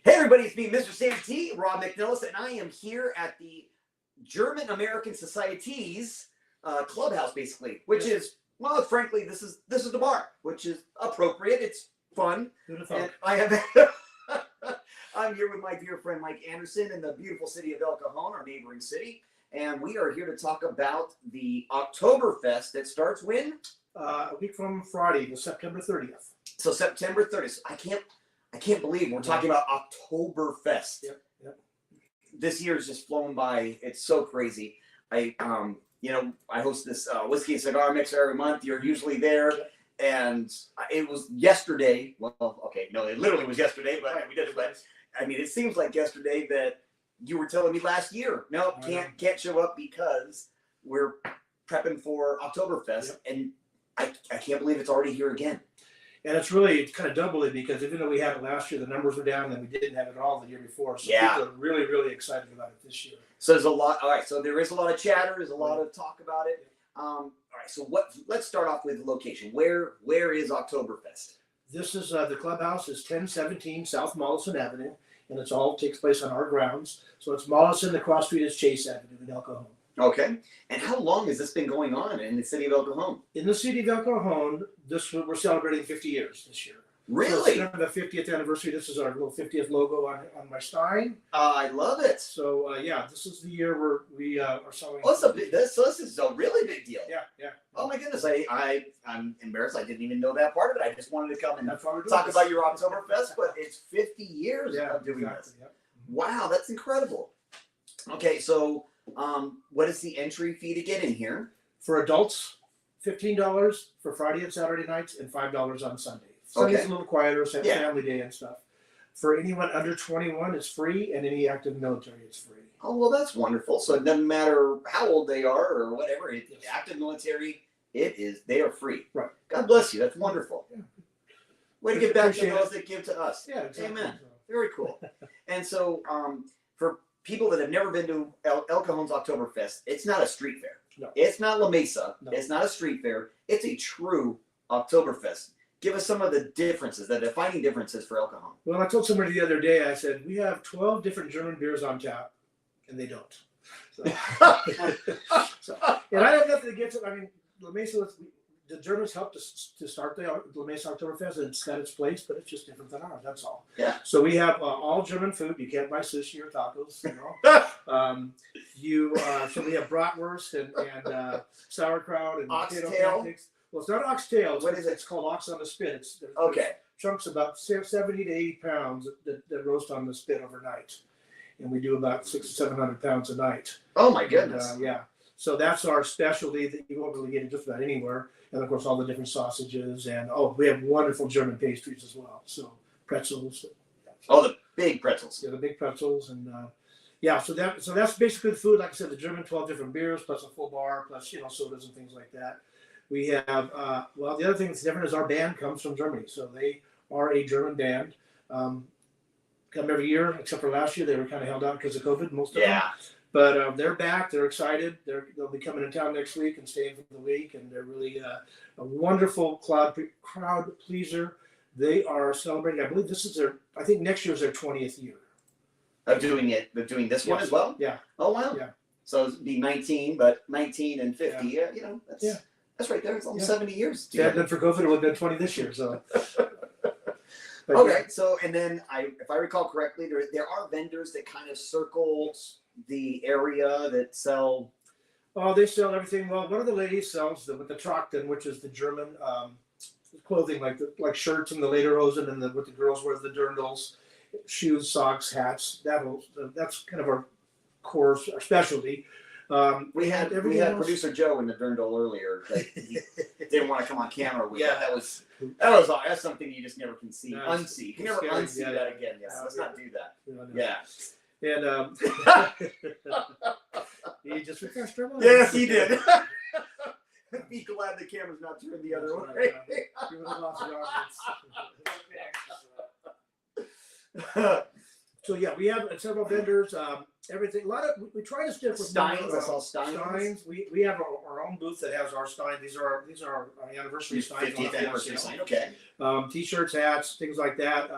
Hey everybody, it's me, Mr. Sam T, Rob McNelis, and I am here at the German American Society's clubhouse, basically, which is, well, frankly, this is the bar, which is appropriate. It's fun. And I have, I'm here with my dear friend Mike Anderson in the beautiful city of El Cajon, our neighboring city, and we are here to talk about the Oktoberfest that starts when? A week from Friday, September 30th. So September 30th. I can't believe we're talking about Oktoberfest. Yep. This year has just flown by. It's so crazy. I host this whiskey and cigar mixer every month. You're usually there, and it was yesterday. Well, okay, no, it literally was yesterday, but we did it. But I mean, it seems like yesterday that you were telling me last year. No, can't show up because we're prepping for Oktoberfest, and I can't believe it's already here again. And it's really kind of doubly because even though we had it last year, the numbers were down and we didn't have it all the year before. So people are really, really excited about it this year. So there's a lot. All right. So there is a lot of chatter. There's a lot of talk about it. All right. So let's start off with the location. Where is Oktoberfest? This is the clubhouse is 1017 South Mollison Avenue, and it's all takes place on our grounds. So it's Mollison. The cross street is Chase Avenue in El Cajon. Okay. And how long has this been going on in the city of El Cajon? In the city of El Cajon, we're celebrating 50 years this year. Really? So it's the 50th anniversary. This is our little 50th logo on my stein. I love it. So this is the year where we are selling. Oh, this is a really big deal. Yeah. Oh my goodness, I'm embarrassed. I didn't even know that part of it. I just wanted to come and talk about your Oktoberfest, but it's 50 years of doing this. Yep. Wow, that's incredible. Okay, so what is the entry fee to get in here? For adults, $15 for Friday and Saturday nights, and $5 on Sunday. Sunday's a little quieter, family day and stuff. For anyone under 21, it's free, and any active military, it's free. Oh, well, that's wonderful. So it doesn't matter how old they are or whatever. Active military, they are free. Right. God bless you. That's wonderful. Yeah. Way to give back to those that give to us. Yeah, exactly. Amen. Very cool. And so for people that have never been to El Cajon's Oktoberfest, it's not a street fair. No. It's not La Mesa. No. It's not a street fair. It's a true Oktoberfest. Give us some of the differences, the defining differences for El Cajon. Well, I told somebody the other day, I said, we have 12 different German beers on tap, and they don't. And I have nothing against it. I mean, La Mesa, the Germans helped to start the La Mesa Oktoberfest, and it's got its place, but it's just different than ours. That's all. Yeah. So we have all German food. You can't buy sushi or tacos. So we have bratwurst and sauerkraut and oxtail. Pancakes. Well, it's not oxtail. What is it? It's called ox on the spit. It's chunks about 70 to 80 pounds that roast on the spit overnight, and we do about 600 to 700 pounds a night. Oh my goodness! So that's our specialty that you won't really get it just about anywhere. And of course, all the different sausages, and we have wonderful German pastries as well. So pretzels. Oh, the big pretzels. Yeah, the big pretzels, and so that's basically the food. Like I said, the German 12 different beers plus a full bar plus sodas and things like that. We have the other thing that's different is our band comes from Germany, so they are a German band. Come every year, except for last year, they were kind of held out because of COVID. Most of them. But they're back. They're excited. They'll be coming in town next week and staying for the week, and they're really a wonderful crowd pleaser. They are celebrating. I believe this is I think next year is their 20th year of doing it. They're doing this one as well. Yeah. Oh wow. Yeah. So it'd be 19, but 19 and 50. Yeah. That's right there. It's almost 70 years. Yeah, and then for COVID, it would have been 20 this year. So. Okay. So, and then if I recall correctly, there are vendors that kind of circle the area that sell. Oh, they sell everything. Well, one of the ladies sells with the Trachten, which is the German clothing, like shirts and the lederhosen, and what the girls wear, the dirndls, shoes, socks, hats. That's kind of our core, our specialty. We had producer Joe in the dirndl earlier. He didn't want to come on camera. That's something you just never can see. Unsee. You can never unsee that again. Yeah, let's not do that. Yeah. And he just refreshed our mind. Yes, he did. Be glad the camera's not turned the other way. So we have several vendors. Everything. We try to stick with steins. I saw steins. We have our own booth that has our stein. These are our anniversary steins. 50th anniversary stein. Okay. T-shirts, hats, things like that.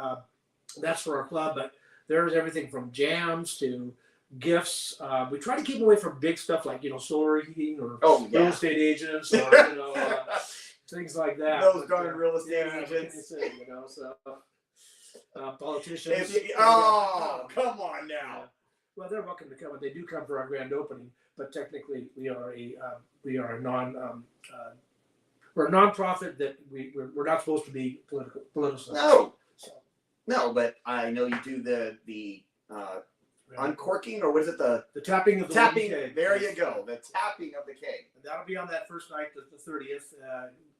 That's for our club, but there's everything from jams to gifts. We try to keep away from big stuff like solar heating or real estate agents or things like that. Those darn real estate yeah, agents. Say, so politicians. Come on now. Yeah. Well, they're welcome to come, and they do come for our grand opening. But technically, we are a we're a nonprofit that we're not supposed to be political. No. So. No, but I know you do the uncorking, or what is it? The tapping of the tapping. keg. There you go. The tapping of the keg. And that'll be on that first night, the 30th.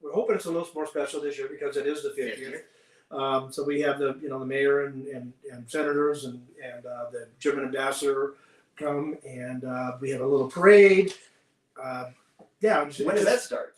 We're hoping it's a little more special this year because it is the 50th. So we have the mayor and senators and the German ambassador come, and we have a little parade. When does that start?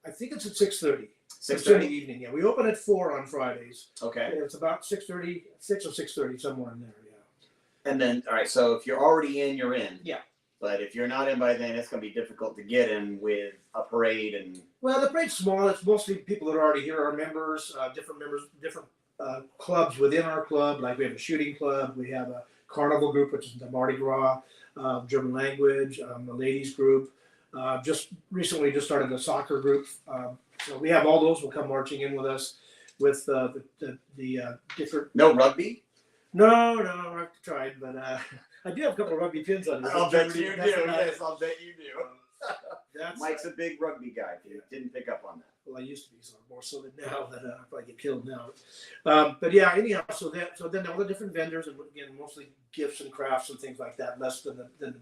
I think it's at 6:30. 6:30 in the evening. Yeah, we open at 4 on Fridays. Okay. It's about 6:30, 6 or 6:30, somewhere in there. Yeah. And then, all right. So if you're already in, you're in. Yeah. But if you're not in by then, it's going to be difficult to get in with a parade and. Well, the parade's small. It's mostly people that are already here, our members, different clubs within our club. Like we have a shooting club, we have a carnival group, which is the Mardi Gras, German language, the ladies group. Just recently started a soccer group. So we have all those will come marching in with us with the different. No rugby? No, I've tried, but I do have a couple of rugby pins on. I'll bet you do. Yes, I'll bet you do. That's, Mike's a big rugby guy. Didn't pick up on that. Well, I used to be, so more so than now that I probably get killed now. But yeah, anyhow, so then all the different vendors, and again, mostly gifts and crafts and things like that, less than the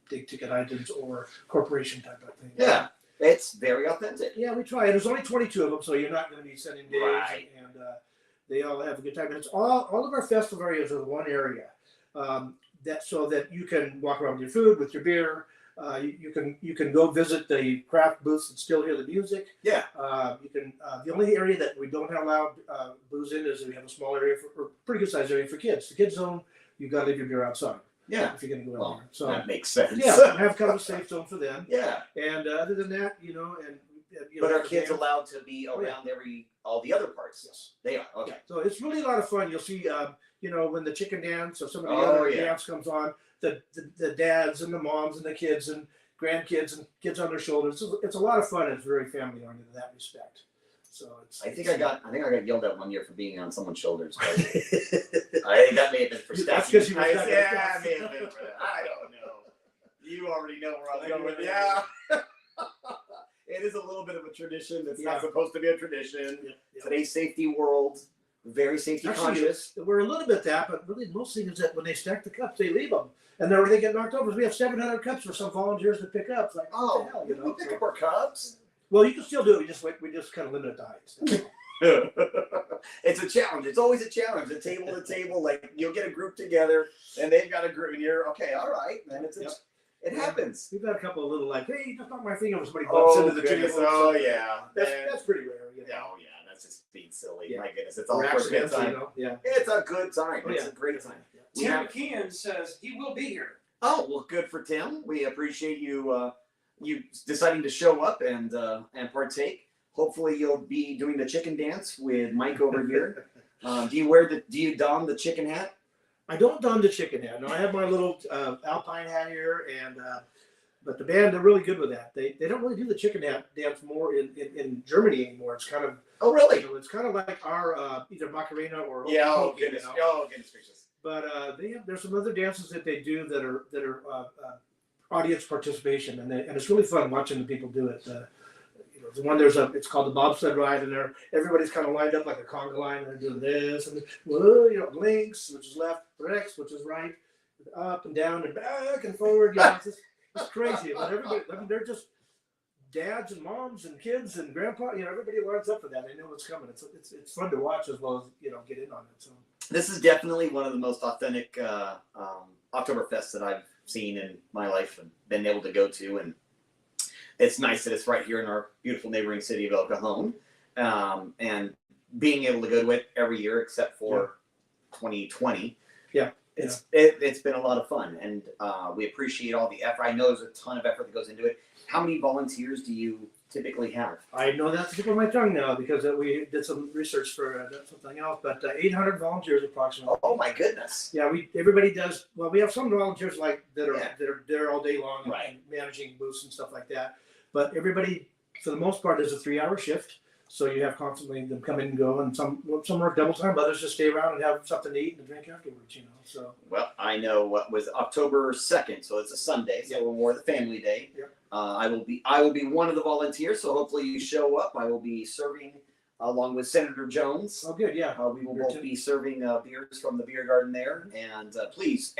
big ticket items or corporation type of thing. Yeah, it's very authentic. Yeah, we try. And there's only 22 of them, so you're not going to be sending days, Right. and they all have a good time. And it's all of our festival areas are one area, so that you can walk around with your food, with your beer. You can go visit the craft booths and still hear the music. Yeah. You can. The only area that we don't allow booze in is we have a small area or pretty good sized area for kids. The kids zone, you got to leave your beer outside. Yeah. If you're going to go in there. So that makes sense. yeah, have kind of a safe zone for them. Yeah. And other than that, But are kids allowed to be around all the other parts? Yes. They are. Okay. Yeah. So it's really a lot of fun. You'll see, when the chicken dance or some of the Oh, other yeah. dance comes on, the dads and the moms and the kids and grandkids and kids on their shoulders. It's a lot of fun. It's very family oriented in that respect. So I think I got yelled at one year for being on someone's shoulders. I think that may have been for That's staff. because you were Yeah, stuck it may have been for that. I don't know. You already know where I'm going with. Yeah. It is a little bit of a tradition that's not supposed to be a tradition. Yeah. Today's safety world, very safety conscious. We're a little bit that, but really most things is that when they stack the cups, they leave them. And then when they get knocked over, we have 700 cups for some volunteers to pick up. It's like, what the hell, we pick up our cups. Well, you can still do it. We just kind of limit it to heights. It's a challenge. It's always a challenge. The table to table, like you'll get a group together and they've got a group and you're okay. All right, man. It happens. We've got a couple of little hey, just knock my thing over. Somebody bumps into the goodness. table. Oh yeah, that's pretty rare. Oh yeah, that's just being silly. Yeah. My goodness, it's all for a good time. Yeah, it's a good time. Oh, it's a great time. Tim McKeon says he will be here. Oh well, good for Tim. We appreciate you you deciding to show up and partake. Hopefully, you'll be doing the chicken dance with Mike over here. Do you don the chicken hat? I don't don the chicken hat. No, I have my little alpine hat here, and but the band they're really good with that. They don't really do the chicken hat dance more in Germany anymore. It's kind of really? It's kind of like our either Macarena or Oh goodness gracious. But there's some other dances that they do that are audience participation, and it's really fun watching the people do it. The one it's called the bobsled ride, and everybody's kind of lined up like a conga line, and they're doing this and links, which is left, rex, which is right, up and down and back and forward. It's crazy, but everybody, they're just dads and moms and kids and grandpa. Everybody lines up for that. They know what's coming. It's fun to watch as well as get in on it. So this is definitely one of the most authentic Oktoberfests that I've seen in my life and been able to go to, and it's nice that it's right here in our beautiful neighboring city of El Cajon, and being able to go to it every year except for 2020. Yeah. It's been a lot of fun, and we appreciate all the effort. I know there's a ton of effort that goes into it. How many volunteers do you typically have? I know that's tip of my tongue now because we did some research for something else, but 800 volunteers approximately. Oh my goodness. Yeah, everybody does. Well, we have some volunteers like that are Yeah. there all day long and Right. managing booths and stuff like that. But everybody, for the most part, does a 3-hour shift. So you have constantly them come in and go, and some work double time, but others just stay around and have something to eat and drink afterwards. So Well, I know what was October 2nd, so it's a Sunday, so more the family day. Yep. I will be one of the volunteers, so hopefully you show up. I will be serving along with Senator Jones. oh, good, yeah. We will both be serving beers from the beer garden there, and please.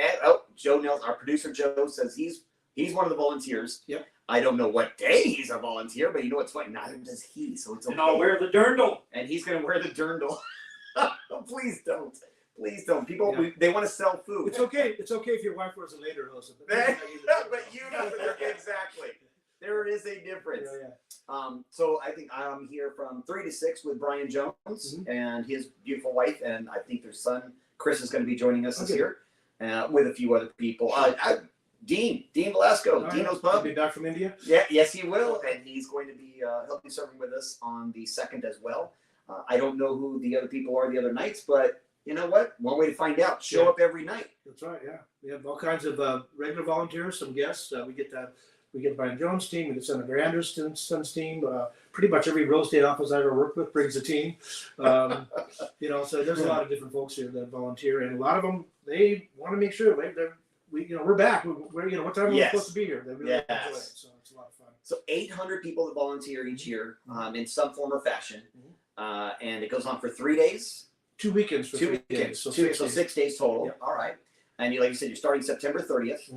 Joe Nelson, our producer Joe, says he's one of the volunteers. Yep. I don't know what day he's a volunteer, but you know what's funny? Neither does he, so it's okay. And I'll wear the dirndl. And he's gonna wear the dirndl. Please don't. Please don't. People, Yeah. they want to sell food. It's okay. It's okay if your wife wears a later hose. But you know exactly. There is a difference. Yeah. So I think I'm here from 3 to 6 with Brian Jones and his beautiful wife, and I think their son Chris is going to be joining us this year, with a few other people. Dean Velasco, Dino's He'll Pub. be back from India. Yeah, yes, he will, and he's going to be he'll be serving with us on the 2nd as well. I don't know who the other people are the other nights, but you know what? One way to find out: show up every night. That's right. Yeah, we have all kinds of regular volunteers, some guests. We get Brian Jones' team. We get Senator Anderson's team. Pretty much every real estate office I ever worked with brings a team. So there's a lot of different folks here that volunteer, and a lot of them they want to make sure we're back. We're what time are we supposed to be here? They really enjoy it, so it's a lot of fun. So 800 people that volunteer each year in some form or fashion, and it goes on for 3 days. 2 weekends for 2 3 weekends, days. so 6 days total. Yep. All right, and like you said, you're starting September 30th,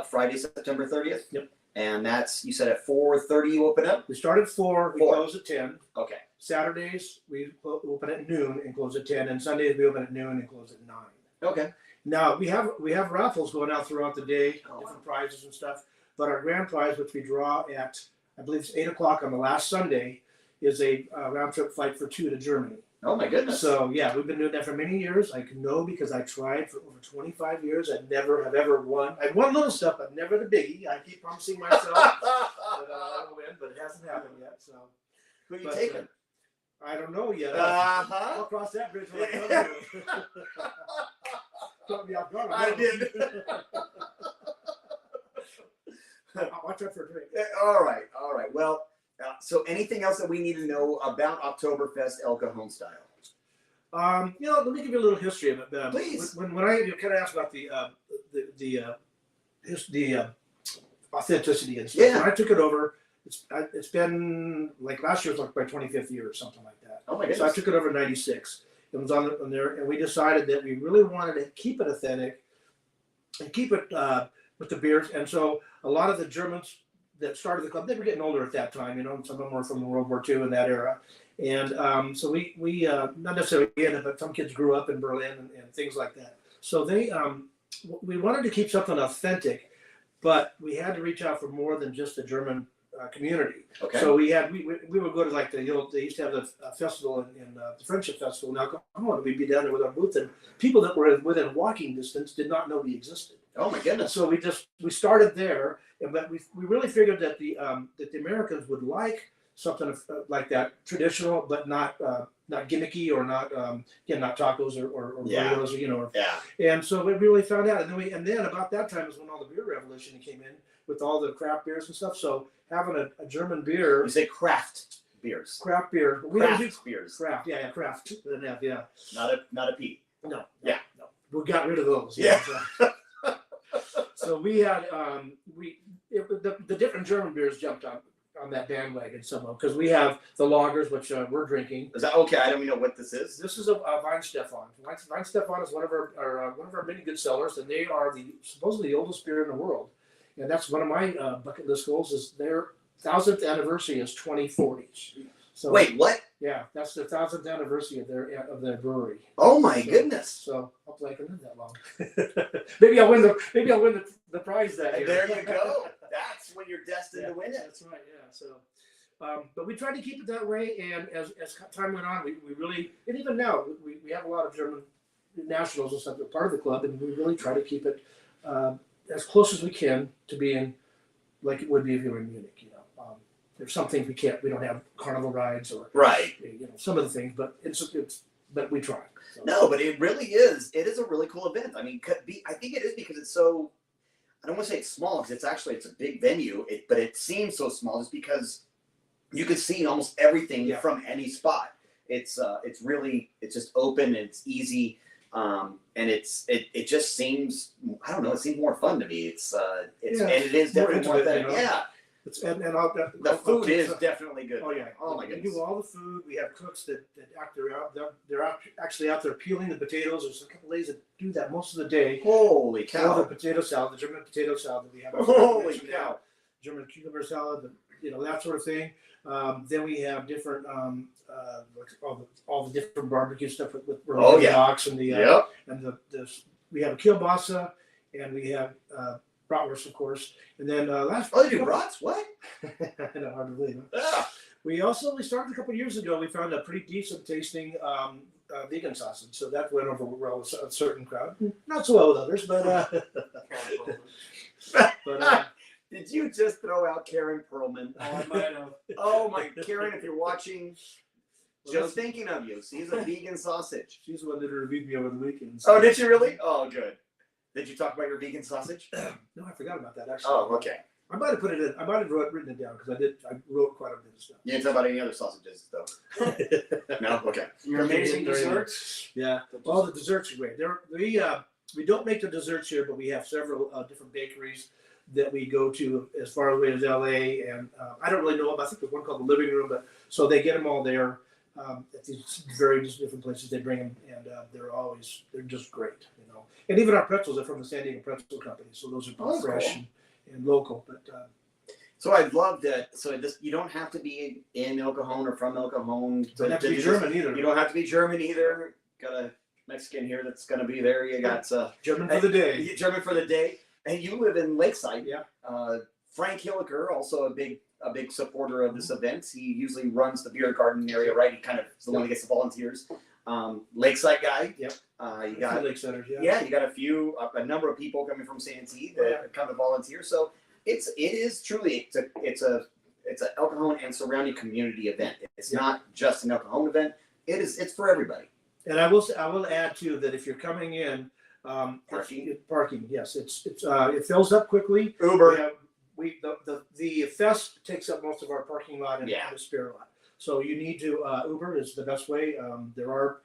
Friday, September 30th. Yep. And that's, you said at 4:30 you open up. We start at 4. We 4. close at 10. Okay. Saturdays we open at noon and close at 10, and Sundays we open at noon and close at 9. Okay. Now we have raffles going out throughout the day, different prizes and stuff. But our grand prize, which we draw at, I believe it's 8:00 on the last Sunday, is a round trip flight for 2 to Germany. Oh my goodness. So yeah, we've been doing that for many years. I can know because I tried for over 25 years. I never have ever won. I've won little stuff, but never the biggie. I keep promising myself that I'll win, but it hasn't happened yet. So who you taking? I don't know yet. Uh-huh. I'll cross that bridge when I come to it. Caught me off guard. I did. I'll watch out for a drink. All right. Well, so anything else that we need to know about Oktoberfest El Cajon style? Let me give you a little history of it. Please. When I kind of asked about the authenticity and stuff, Yeah. when I took it over, it's been like last year was like my 25th year or something like that. Oh my goodness. So I took it over in '96. It was on there, and we decided that we really wanted to keep it authentic and keep it with the beers. And so a lot of the Germans that started the club, they were getting older at that time. Some of them were from World War II in that era. And so we not necessarily in it, but some kids grew up in Berlin and things like that. So we wanted to keep something authentic, but we had to reach out for more than just the German community. Okay. So we would go to like they used to have the festival in the Friendship Festival. Now, come on, we'd be down there with our booth, and people that were within walking distance did not know we existed. Oh my goodness. So we started there, but we really figured that the Americans would like something like that, traditional, but not gimmicky or not tacos or burritos, Yeah. And so we really found out, and then about that time is when all the beer revolution came in with all the craft beers and stuff. So having a German beer, You say craft beers. craft beer, we Craft don't do beers. craft, craft, yeah. Not a P. No. Yeah. No. We got rid of those. Yeah. So we had the different German beers jumped on that bandwagon somehow because we have the lagers, which we're drinking. Is that okay? I don't even know what this is. This is a Weinstefan. Weinstefan is one of our many good sellers, and they are supposedly the oldest beer in the world. And that's one of my bucket list goals. Is their 1000th anniversary is 2040. So Wait, what? yeah, that's the 1000th anniversary of their brewery. Oh my goodness. So hopefully I can live that long. maybe I'll win the prize that year. There you go. That's when you're destined to win it. That's right. Yeah. So, but we tried to keep it that way, and as time went on, we really, and even now, we have a lot of German nationals and stuff that are part of the club, and we really try to keep it as close as we can to being like it would be if you were in Munich. there's some things we don't have carnival rides or Right. some of the things, but but we try. So. No, but it really is. It is a really cool event. I mean, I think it is because it's so. I don't want to say it's small because it's a big venue. But it seems so small just because you could see almost everything from any spot. It's just open and it's easy, and it just seems, I don't know, it seems more fun to me. And it is definitely more fun. Yeah. The food is definitely good. Oh yeah! Oh my goodness! We do all the food. We have cooks that they're actually out there peeling the potatoes. There's a couple ladies that do that most of the day. Holy All cow! the potato salad, the German potato salad that we have. Holy cow! German cucumber salad, that sort of thing. Then we have different all the different barbecue stuff with ox and we have a kielbasa and we have bratwurst, of course, and then they do brats? What? I know, hard to believe. Yeah. We started a couple of years ago. We found a pretty decent tasting vegan sausage, so that went over well with a certain crowd. Not so well with others, but. Did you just throw out Karen Perlman? Oh, I might have. Oh my, Karen, if you're watching, just thinking of you. She's a vegan sausage. She's the one that reviewed me over the weekend. So. Oh, did you really? Oh, good. Did you talk about your vegan sausage? No, I forgot about that actually. Oh, okay. I might have put it in. I might have written it down because I wrote quite a bit of stuff. You didn't talk about any other sausages, though. No, okay. Your amazing desserts. Yeah, all the desserts are great. We don't make the desserts here, but we have several different bakeries that we go to as far away as LA, and I don't really know them. I think there's one called the Living Room, but so they get them all there at these various different places. They bring them, and they're just great, And even our pretzels are from the San Diego Pretzel Company, so those are fresh and local. But so I'd love that. So you don't have to be in El Cajon or from El Cajon. Don't have to be German either. You don't have to be German either. Got a Mexican here that's going to be there. You got German for the day. German for the day. And you live in Lakeside. Yeah. Frank Hilliker, also a big supporter of this event. He usually runs the beer garden area, right? He kind of is the one that gets the volunteers. Lakeside guy. Yep. You got Lakeside, you got a number of people coming from Santee that come to volunteer. So it is truly it's a El Cajon and surrounding community event. It's not just an El Cajon event. It's for everybody. And I will add too that if you're coming in. Parking. Yes, it fills up quickly. Uber. The fest takes up most of our parking lot and the spare lot. So you need to Uber is the best way. There are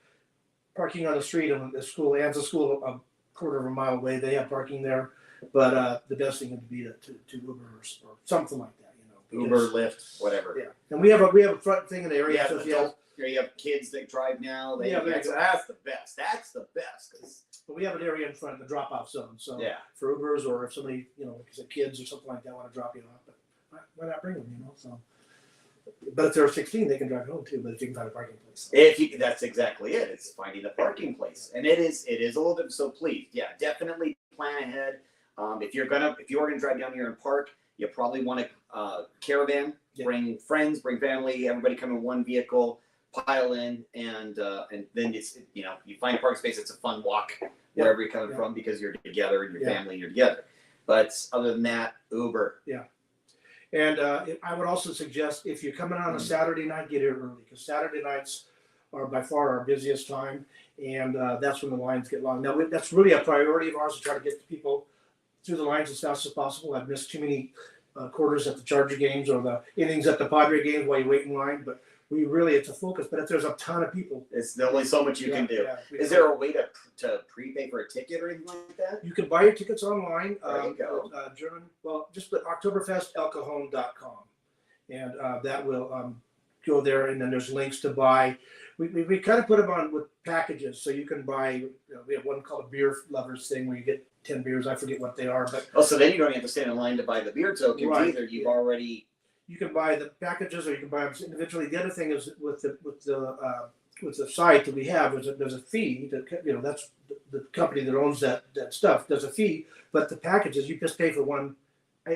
parking on the street, and the school a school a quarter of a mile away. They have parking there, but the best thing would be to Uber or something like that. Uber, Lyft, whatever. Yeah, and we have a front thing in the area. Yeah, you have kids that drive now. That's the best. That's the best. But we have an area in front of the drop-off zone. So for Ubers or if somebody, kids or something like that want to drop you off, but why not bring them? So. But if they're 16, they can drive home too. But if you can find a parking place, that's exactly it. It's finding the parking place, and it is a little bit. So please, definitely plan ahead. If you are gonna drive down here and park, you probably want a caravan. Bring friends, bring family, everybody come in one vehicle. Pile in, and then it's you find a park space. It's a fun walk wherever you're coming from because you're together and your family and you're together. But other than that, Uber. Yeah. And I would also suggest if you're coming on a Saturday night, get here early because Saturday nights are by far our busiest time, and that's when the lines get long. Now that's really a priority of ours to try to get the people through the lines as fast as possible. I've missed too many quarters at the Charger games or the innings at the Padre games while you wait in line, but. It's a focus, but if there's a ton of people, it's only so much you can do. Is there a way to prepay for a ticket or anything like that? You can buy your tickets online. There you go. Just put Oktoberfestelcajon.com, and that will go there. And then there's links to buy. We kind of put them on with packages, so you can buy. We have one called a beer lovers thing where you get 10 beers. I forget what they are, but so then you don't have to stand in line to buy the beer tokens either. You've already. You can buy the packages, or you can buy them individually. The other thing is with the site that we have, there's a fee. That's the company that owns that stuff. There's a fee, but the packages you just pay for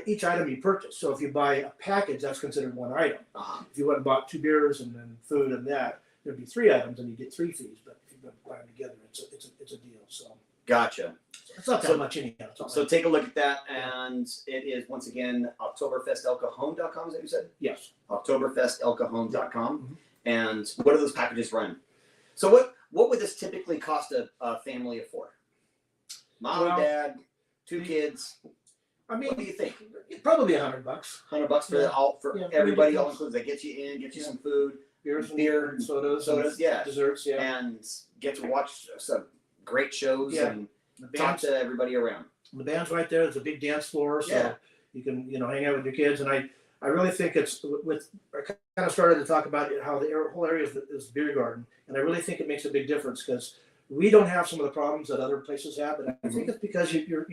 each item you purchase. So if you buy a package, that's considered one item. If you went and bought 2 beers and then food and that, there'd be 3 items and you get 3 fees. But if you buy them together, it's a deal. So gotcha. It's not that So- much anyhow. It's not So like- take a look at that, and it is once again Oktoberfestelcajon.com. Is that what you said? yes. Oktoberfestelcajon.com. Mhm. And what do those packages run? So what would this typically cost a family of four? Mom, Well, dad, two kids. I mean, What do you think? probably $100. $100 for Yeah. all for Yeah, everybody, all depends. includes. They get you in, get you Yeah. some food, Beers and Beer, and sodas, sodas, and yeah. desserts, yeah. and get to watch some great shows Yeah. and The talk band's, to everybody around. the band's right there. There's a big dance floor, so Yeah. you can hang out with your kids. And I really think it's with. I kind of started to talk about how the whole area is beer garden, and I really think it makes a big difference because we don't have some of the problems that other places have, and I think it's because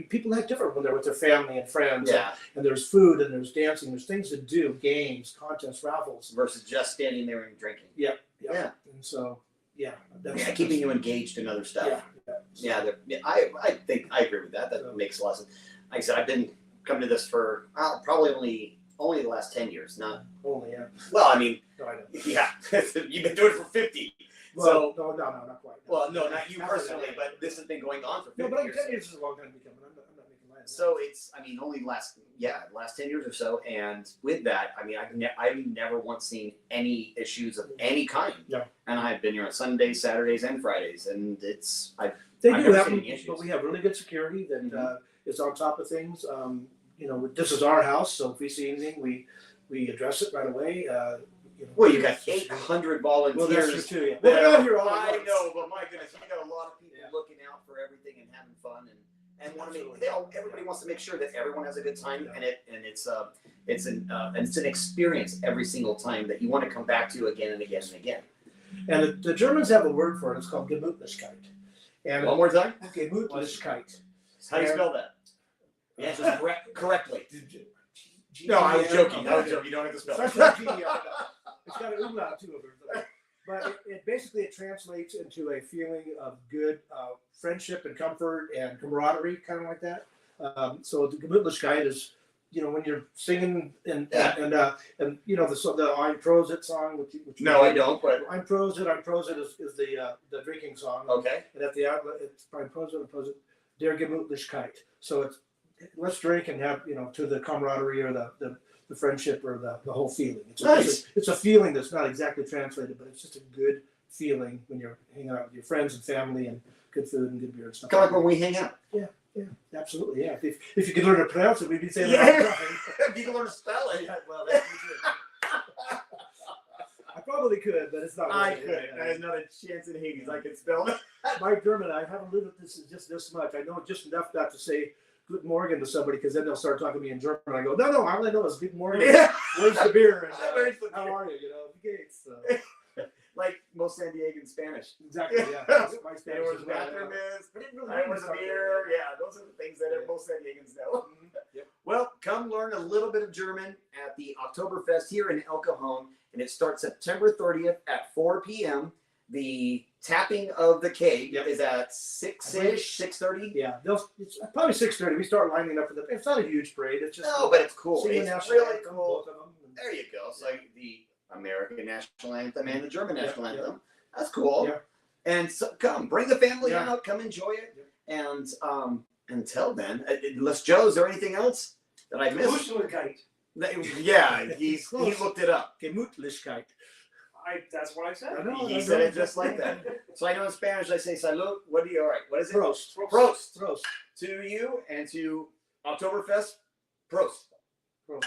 people act different when they're with their family and friends. Yeah. And there's food and there's dancing, there's things to do, games, contests, raffles. Versus just standing there and drinking. Yeah. And so, yeah. Yeah, keeping you engaged in other stuff. Yeah. I think I agree with that. That makes a lot of sense. Like I said, I've been coming to this for probably only the last 10 years. Not Only, yeah. well. I mean, No, I know. yeah, you've been doing it for 50. Well, no, not quite. Well, no, not you After personally, that. but this has been going on for 50 No, but 10 years. years is a long time to be coming. I'm not making light of that. So it's, I mean, only last 10 years or so. And with that, I mean, I've never once seen any issues of any kind. Yeah. And I've been here on Sundays, Saturdays, and Fridays, and They I've do never have, seen any issues. but we have really good security that Mhm. is on top of things. This is our house, so if we see anything, we address it right away. Well, you got 800 volunteers. Well, that's true too. Yeah. that Well, we're not here all I at once. know, but my goodness, you got a lot of people Yeah. looking out for everything and having fun and want to make. Everybody wants to make sure that everyone has a good time, Yeah. and it's an experience every single time that you want to come back to again and again and again. And the Germans have a word for it. It's called Gemütlichkeit. And One more time. Gemütlichkeit. How do you And- spell that? Yeah. Answer correctly. No, I was joking. You don't have to spell Starts it. with a G, yeah. It's got an umlaut too over it. But it basically translates into a feeling of good friendship and comfort and camaraderie, kind of like that. So the Gemütlichkeit is, when you're singing and the Ein Prosit song, which No, I don't. But Ein Prosit is the drinking song. okay. And at the outlet, it's Ein Prosit, der Gemütlichkeit. So it's let's drink and have to the camaraderie or the friendship or the whole feeling. It's a feeling that's not exactly translated, but it's just a good feeling when you're hanging out with your friends and family and good food and good beer and stuff. Kind of like when we hang out. Yeah, absolutely. Yeah, if you could learn to pronounce it, we'd be saying Yeah. that all the time. If you can learn to spell it. Yeah, well, that's true. I probably could, but it's not. I really- could. yeah, There's not a chance in Hades I could spell it. My German, I haven't lived with this just this much. I know just enough not to say Good Morgen to somebody because then they'll start talking to me in German. I go, no, all I know is Good Morgen. Yeah. Where's the beer? And, Where's the how beer? are you? Gates. So. Like most San Diegan Spanish. Exactly. Yeah. My They Spanish know where is the well, bathroom is. I didn't really I know learn where this the stuff. beer. Yeah, those are the things that Yeah. most San Diegans know. Yep. Well, come learn a little bit of German at the Oktoberfest here in El Cajon, and it starts September 30th at 4 p.m. The tapping of the keg Yep. is at 6-ish, 6:30. Yeah, it's probably 6:30. We start lining up for the. It's not a huge parade. It's just No, but it's cool. sing the It's national really anthem, cool. both of them. There you go. So the American national anthem and the German Yep, national yep. anthem. That's cool. Yeah. And so come, bring the family Yeah. out, come enjoy it. And until then, unless Joe, is there anything else that I missed? Gemütlichkeit. Yeah, he Close. looked it up. Gemütlichkeit. That's what I said. I know. He said it just like that. So I know in Spanish I say salud. What do you? All right. What is it? Prost. Prost Prost. to you and to Oktoberfest. Prost. Prost.